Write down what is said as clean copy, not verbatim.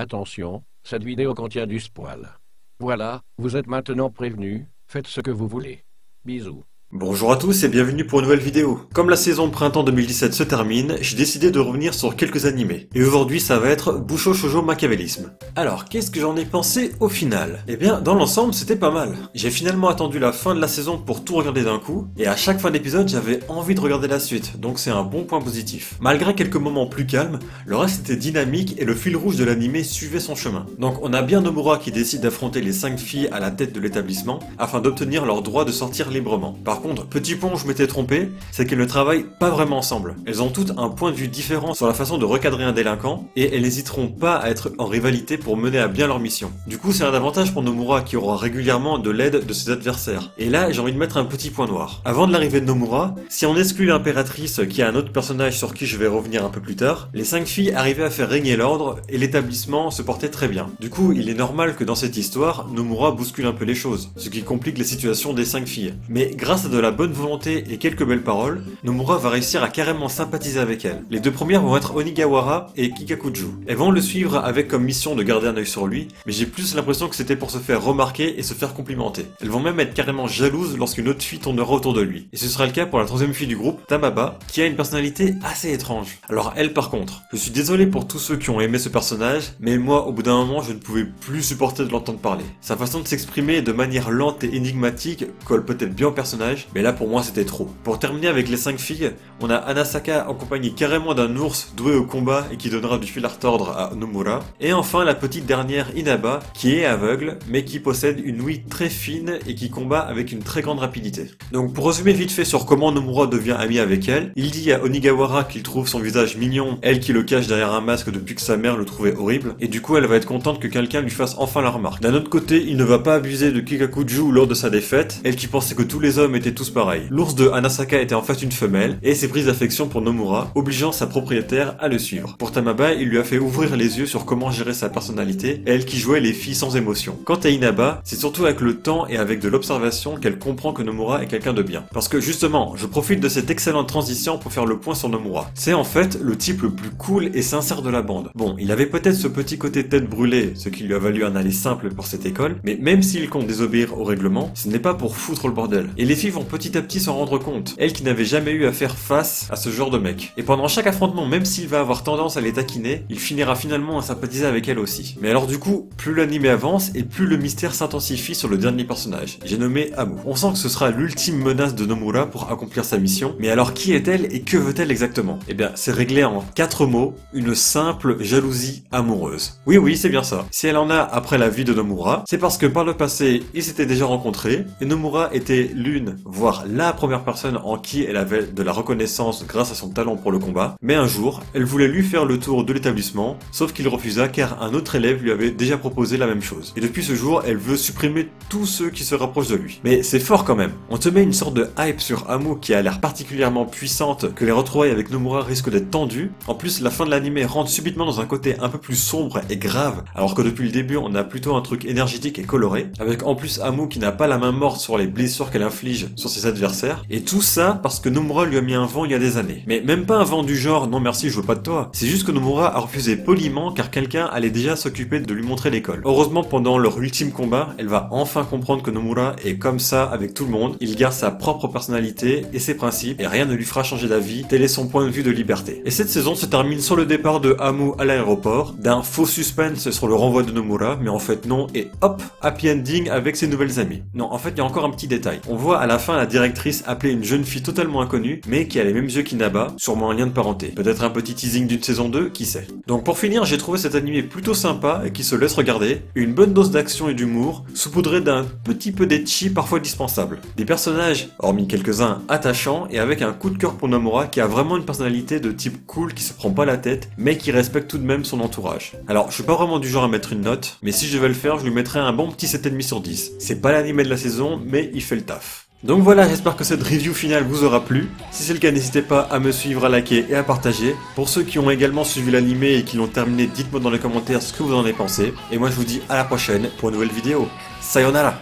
Attention, cette vidéo contient du spoil. Voilà, vous êtes maintenant prévenus, faites ce que vous voulez. Bisous. Bonjour à tous et bienvenue pour une nouvelle vidéo. Comme la saison de printemps 2017 se termine, j'ai décidé de revenir sur quelques animés. Et aujourd'hui ça va être Busho Shoujo Machiavélisme. Alors, qu'est-ce que j'en ai pensé au final? Eh bien, dans l'ensemble, c'était pas mal. J'ai finalement attendu la fin de la saison pour tout regarder d'un coup, et à chaque fin d'épisode, j'avais envie de regarder la suite, donc c'est un bon point positif. Malgré quelques moments plus calmes, le reste était dynamique et le fil rouge de l'animé suivait son chemin. Donc on a bien Nomura qui décide d'affronter les 5 filles à la tête de l'établissement, afin d'obtenir leur droit de sortir librement. Par contre, petit point où je m'étais trompé, c'est qu'elles ne travaillent pas vraiment ensemble. Elles ont toutes un point de vue différent sur la façon de recadrer un délinquant, et elles n'hésiteront pas à être en rivalité pour mener à bien leur mission. Du coup, c'est un avantage pour Nomura qui aura régulièrement de l'aide de ses adversaires. Et là, j'ai envie de mettre un petit point noir. Avant de l'arrivée de Nomura, si on exclut l'impératrice qui est un autre personnage sur qui je vais revenir un peu plus tard, les 5 filles arrivaient à faire régner l'ordre et l'établissement se portait très bien. Du coup, il est normal que dans cette histoire, Nomura bouscule un peu les choses, ce qui complique les situations des 5 filles. Mais grâce à de la bonne volonté et quelques belles paroles, Nomura va réussir à carrément sympathiser avec elle. Les deux premières vont être Onigawara et Kikakuju. Elles vont le suivre avec comme mission de garder un œil sur lui, mais j'ai plus l'impression que c'était pour se faire remarquer et se faire complimenter. Elles vont même être carrément jalouses lorsqu'une autre fille tournera autour de lui. Et ce sera le cas pour la troisième fille du groupe, Tamaba, qui a une personnalité assez étrange. Alors elle par contre, je suis désolé pour tous ceux qui ont aimé ce personnage, mais moi au bout d'un moment je ne pouvais plus supporter de l'entendre parler. Sa façon de s'exprimer de manière lente et énigmatique colle peut-être bien au personnage, mais là pour moi c'était trop. Pour terminer avec les 5 filles, on a Anasaka accompagnée carrément d'un ours doué au combat et qui donnera du fil à retordre à Nomura. Et enfin la petite dernière Inaba, qui est aveugle, mais qui possède une ouïe très fine et qui combat avec une très grande rapidité. Donc pour résumer vite fait sur comment Nomura devient ami avec elle, il dit à Onigawara qu'il trouve son visage mignon, elle qui le cache derrière un masque depuis que sa mère le trouvait horrible, et du coup elle va être contente que quelqu'un lui fasse enfin la remarque. D'un autre côté, il ne va pas abuser de Kikakuju lors de sa défaite, elle qui pensait que tous les hommes étaient tous pareils. L'ours de Anasaka était en fait une femelle, et s'est prise d'affection pour Nomura, obligeant sa propriétaire à le suivre. Pour Tamaba, il lui a fait ouvrir les yeux sur comment gérer sa personnalité, elle qui jouait les filles sans émotion. Quant à Inaba, c'est surtout avec le temps et avec de l'observation qu'elle comprend que Nomura est quelqu'un de bien. Parce que justement, je profite de cette excellente transition pour faire le point sur Nomura. C'est en fait le type le plus cool et sincère de la bande. Bon, il avait peut-être ce petit côté tête brûlée, ce qui lui a valu un aller simple pour cette école, mais même s'il compte désobéir au règlement, ce n'est pas pour foutre le bordel. Et les filles vont petit à petit s'en rendre compte, elles qui n'avaient jamais eu à faire face à ce genre de mec. Et pendant chaque affrontement, même s'il va avoir tendance à les taquiner, il finira finalement à sympathiser avec elle aussi. Mais alors du coup, plus l'anime avance et plus le mystère s'intensifie sur le dernier personnage. J'ai nommé Amu. On sent que ce sera l'ultime menace de Nomura pour accomplir sa mission, mais alors qui est-elle et que veut-elle exactement? Eh bien, c'est réglé en 4 mots, une simple jalousie amoureuse. Oui, c'est bien ça. Si elle en a après la vie de Nomura, c'est parce que par le passé, ils s'étaient déjà rencontrés, et Nomura était l'une, voire la première personne en qui elle avait de la reconnaissance grâce à son talent pour le combat, mais un jour, elle voulait lui faire le tour de l'établissement, sauf qu'il refusa car un autre élève lui avait déjà proposé la même chose. Et depuis ce jour, elle veut supprimer tous ceux qui se rapprochent de lui. Mais c'est fort quand même. On te met une sorte de hype sur Amu qui a l'air particulièrement puissante, que les retrouvailles avec Nomura risquent d'être tendues. En plus, la fin de l'anime rentre subitement dans un côté un peu plus sombre et grave, alors que depuis le début, on a plutôt un truc énergétique et coloré, avec en plus Amu qui n'a pas la main morte sur les blessures qu'elle inflige sur ses adversaires, et tout ça parce que Nomura lui a mis un vent il y a des années. Mais même pas un vent du genre non merci je veux pas de toi, c'est juste que Nomura a refusé poliment car quelqu'un allait déjà s'occuper de lui montrer l'école. Heureusement pendant leur ultime combat, elle va enfin comprendre que Nomura est comme ça avec tout le monde, il garde sa propre personnalité et ses principes et rien ne lui fera changer d'avis, tel est son point de vue de liberté. Et cette saison se termine sur le départ de Amu à l'aéroport, d'un faux suspense sur le renvoi de Nomura, mais en fait non, et hop, happy ending avec ses nouvelles amies. Non, en fait il y a encore un petit détail. On voit à la fin la directrice appeler une jeune fille totalement inconnue, mais qui a les mêmes yeux qu'Inaba, sûrement un lien de parenté. Peut-être un petit teasing d'une saison 2, qui sait. Donc pour finir, j'ai trouvé cet animé plutôt sympa et qui se laisse regarder, une bonne dose d'action et d'humour, saupoudré d'un petit peu d'ecchi parfois dispensable. Des personnages, hormis quelques-uns, attachants et avec un coup de cœur pour Nomura qui a vraiment une personnalité de type cool qui se prend pas la tête, mais qui respecte tout de même son entourage. Alors, je suis pas vraiment du genre à mettre une note, mais si je devais le faire, je lui mettrais un bon petit 7,5 sur 10. C'est pas l'animé de la saison, mais il fait le taf. Donc voilà, j'espère que cette review finale vous aura plu. Si c'est le cas, n'hésitez pas à me suivre, à liker et à partager. Pour ceux qui ont également suivi l'animé et qui l'ont terminé, dites-moi dans les commentaires ce que vous en avez pensé. Et moi je vous dis à la prochaine pour une nouvelle vidéo. Sayonara!